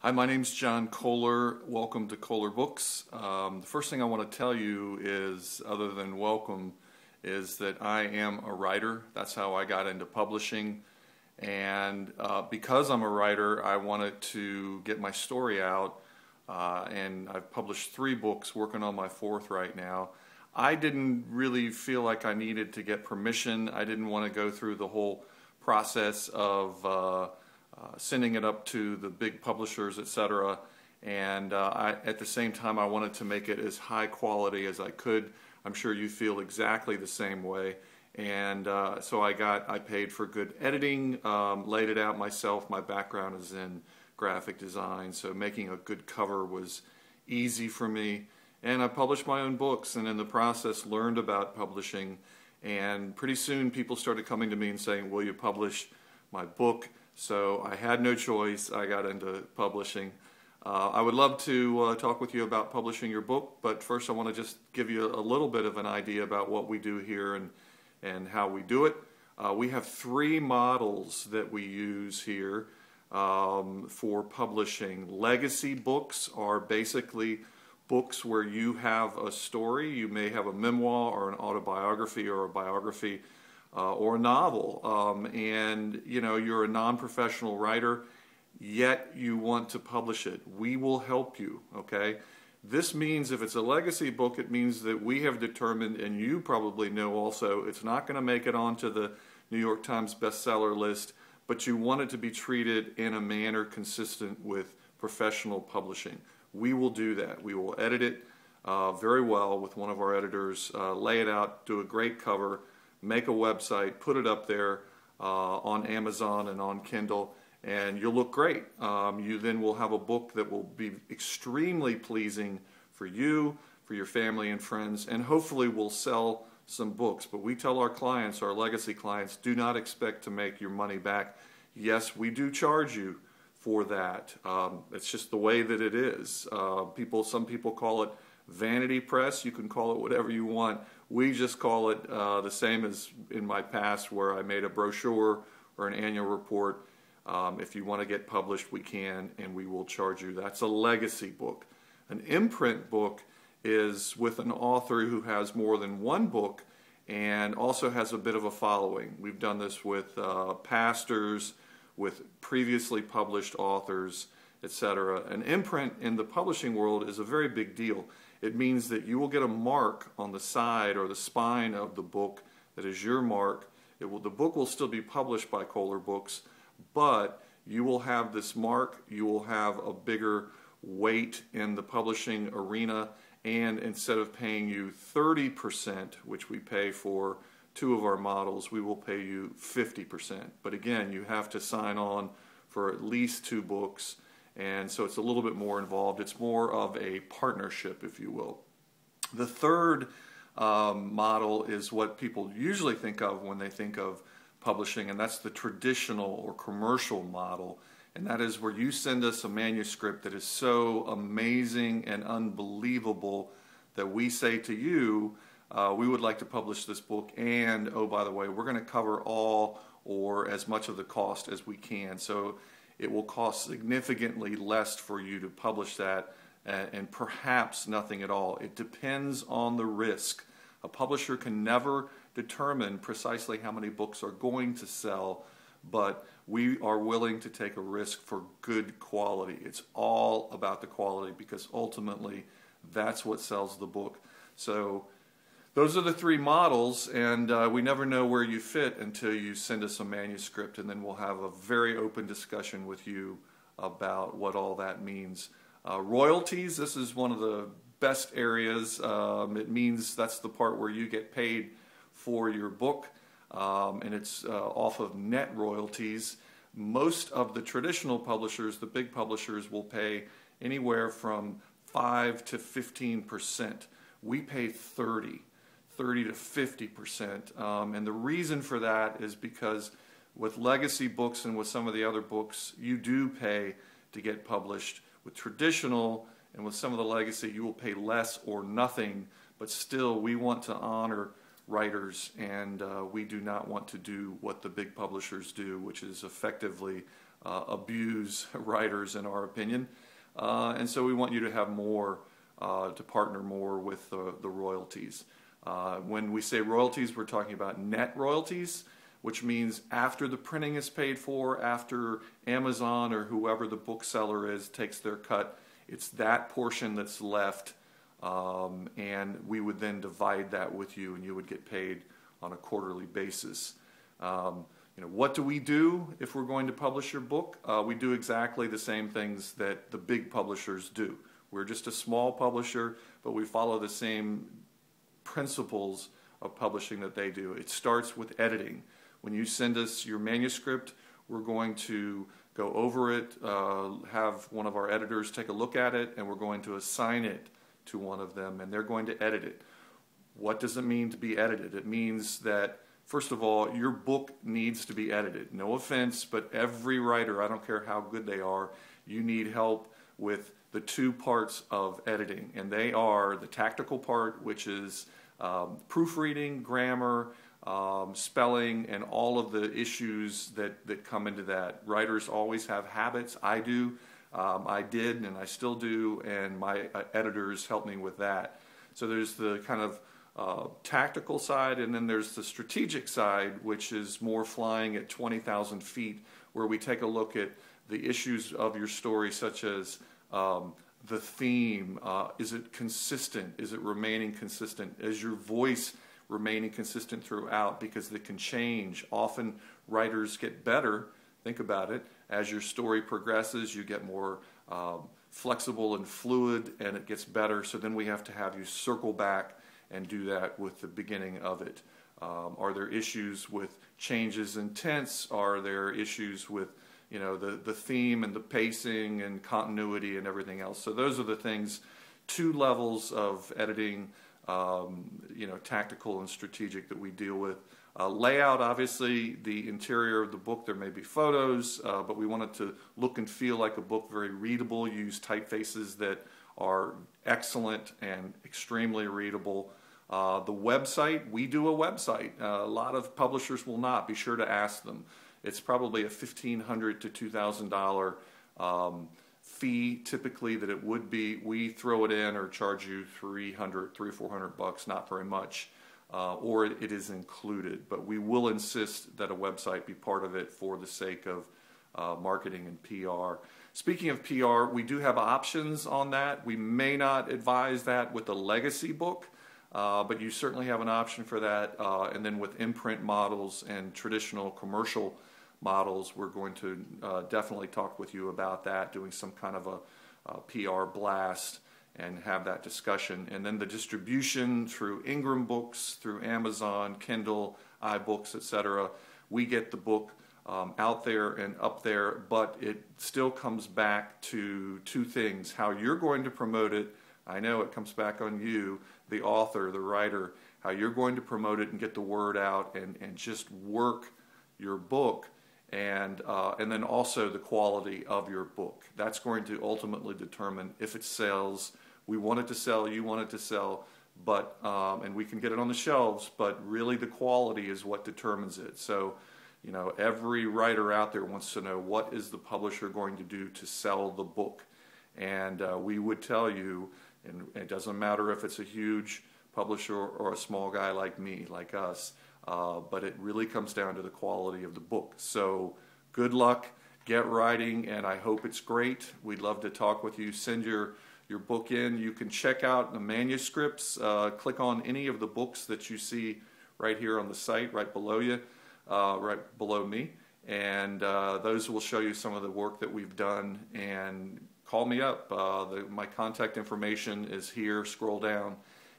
Hi, my name's John Kohler. Welcome to Kohler Books. The first thing I want to tell you is, other than welcome, is that I am a writer. That's how I got into publishing. And because I'm a writer, I wanted to get my story out. And I've published 3 books, working on my 4th right now. I didn't really feel like I needed to get permission. I didn't want to go through the whole process of sending it up to the big publishers, etc. And at the same time, I wanted to make it as high quality as I could. I'm sure you feel exactly the same way. And so I paid for good editing, laid it out myself. My background is in graphic design, so making a good cover was easy for me. And I published my own books, and in the process learned about publishing. And pretty soon people started coming to me and saying, "Will you publish my book?" So I had no choice. I got into publishing. I would love to talk with you about publishing your book, but first I want to just give you a little bit of an idea about what we do here and how we do it. We have 3 models that we use here for publishing. Legacy books are basically books where you have a story. You may have a memoir or an autobiography or a biography or a novel, and you're a non-professional writer, yet you want to publish it. We will help you, okay? This means if it's a legacy book, it means that we have determined, and you probably know also, it's not going to make it onto the New York Times bestseller list, but you want it to be treated in a manner consistent with professional publishing. We will do that. We will edit it very well with one of our editors, lay it out, do a great cover, make a website, put it up there on Amazon and on Kindle, and you'll look great. You then will have a book that will be extremely pleasing for you, for your family and friends, and hopefully will sell some books. But we tell our clients, our legacy clients, do not expect to make your money back. Yes, we do charge you for that. It's just the way that it is. Some people call it vanity press. You can call it whatever you want. We just call it the same as in my past where I made a brochure or an annual report. If you want to get published, we can, and we will charge you. That's a legacy book. An imprint book is with an author who has more than one book and also has a bit of a following. We've done this with pastors, with previously published authors, etc. An imprint in the publishing world is a very big deal. It means that you will get a mark on the side or the spine of the book that is your mark. The book will still be published by Kohler Books, but you will have this mark, you will have a bigger weight in the publishing arena, and instead of paying you 30%, which we pay for 2 of our models, we will pay you 50%. But again, you have to sign on for at least 2 books, and so it's a little bit more involved. It's more of a partnership, if you will. The third model is what people usually think of when they think of publishing, and that's the traditional or commercial model. And that is where you send us a manuscript that is so amazing and unbelievable that we say to you, we would like to publish this book, and oh, by the way, we're going to cover all or as much of the cost as we can. So it will cost significantly less for you to publish that, and perhaps nothing at all. It depends on the risk. A publisher can never determine precisely how many books are going to sell, but we are willing to take a risk for good quality. It's all about the quality because ultimately that's what sells the book. So those are the 3 models, and we never know where you fit until you send us a manuscript, and then we'll have a very open discussion with you about what all that means. Royalties, this is one of the best areas. It means that's the part where you get paid for your book, and it's off of net royalties. Most of the traditional publishers, the big publishers, will pay anywhere from 5 to 15%. We pay 30 to 50%, and the reason for that is because with legacy books and with some of the other books, you do pay to get published. With traditional and with some of the legacy, you will pay less or nothing, but still we want to honor writers, and we do not want to do what the big publishers do, which is effectively abuse writers, in our opinion. And so we want you to have more, to partner more with the royalties. When we say royalties, we're talking about net royalties, which means after the printing is paid for, after Amazon or whoever the bookseller is takes their cut, it's that portion that's left, and we would then divide that with you, and you would get paid on a quarterly basis. What do we do if we're going to publish your book? We do exactly the same things that the big publishers do. We're just a small publisher, but we follow the same principles of publishing that they do. It starts with editing. When you send us your manuscript, we're going to go over it, have one of our editors take a look at it, and we're going to assign it to one of them, and they're going to edit it. What does it mean to be edited? It means that, first of all, your book needs to be edited. No offense, but every writer, I don't care how good they are, you need help with the two parts of editing, and they are the tactical part, which is proofreading, grammar, spelling, and all of the issues that come into that. Writers always have habits. I do. I did, and I still do, and my editors help me with that. So there's the kind of tactical side, and then there's the strategic side, which is more flying at 20,000 feet, where we take a look at the issues of your story, such as the theme. Is it consistent? Is it remaining consistent? Is your voice remaining consistent throughout? Because they can change. Often writers get better, think about it, as your story progresses, you get more flexible and fluid, and it gets better. So then we have to have you circle back and do that with the beginning of it. Are there issues with changes in tense? Are there issues with the theme and the pacing and continuity and everything else? So those are the things, two levels of editing, tactical and strategic, that we deal with. Layout, obviously, the interior of the book, there may be photos, but we want it to look and feel like a book, very readable. Use typefaces that are excellent and extremely readable. The website, we do a website. A lot of publishers will not. Be sure to ask them. It's probably a $1,500 to $2,000 fee, typically, that it would be. We throw it in or charge you $300 or $400, not very much, or it is included. But we will insist that a website be part of it for the sake of marketing and PR. Speaking of PR, we do have options on that. We may not advise that with a legacy book, but you certainly have an option for that. And then with imprint models and traditional commercial models, we're going to definitely talk with you about that, doing some kind of a PR blast and have that discussion. And then the distribution through Ingram Books, through Amazon, Kindle, iBooks, etc. We get the book out there and up there, but it still comes back to two things: how you're going to promote it. I know it comes back on you, the author, the writer, how you're going to promote it and get the word out and just work your book, and then also the quality of your book. That's going to ultimately determine if it sells. We want it to sell, you want it to sell, but and we can get it on the shelves, but really the quality is what determines it. So, every writer out there wants to know, what is the publisher going to do to sell the book? And we would tell you, and it doesn't matter if it's a huge publisher or a small guy like me, like us, but it really comes down to the quality of the book. So good luck, get writing, and I hope it's great. We'd love to talk with you. Send your book in. You can check out the manuscripts. Click on any of the books that you see right here on the site, right below you, right below me, and those will show you some of the work that we've done. And call me up. My contact information is here. Scroll down,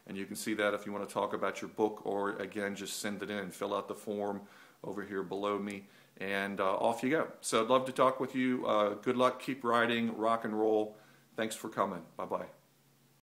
and you can see that if you want to talk about your book, or again, just send it in. Fill out the form over here below me, and off you go. So I'd love to talk with you. Good luck. Keep writing. Rock and roll. Thanks for coming. Bye-bye.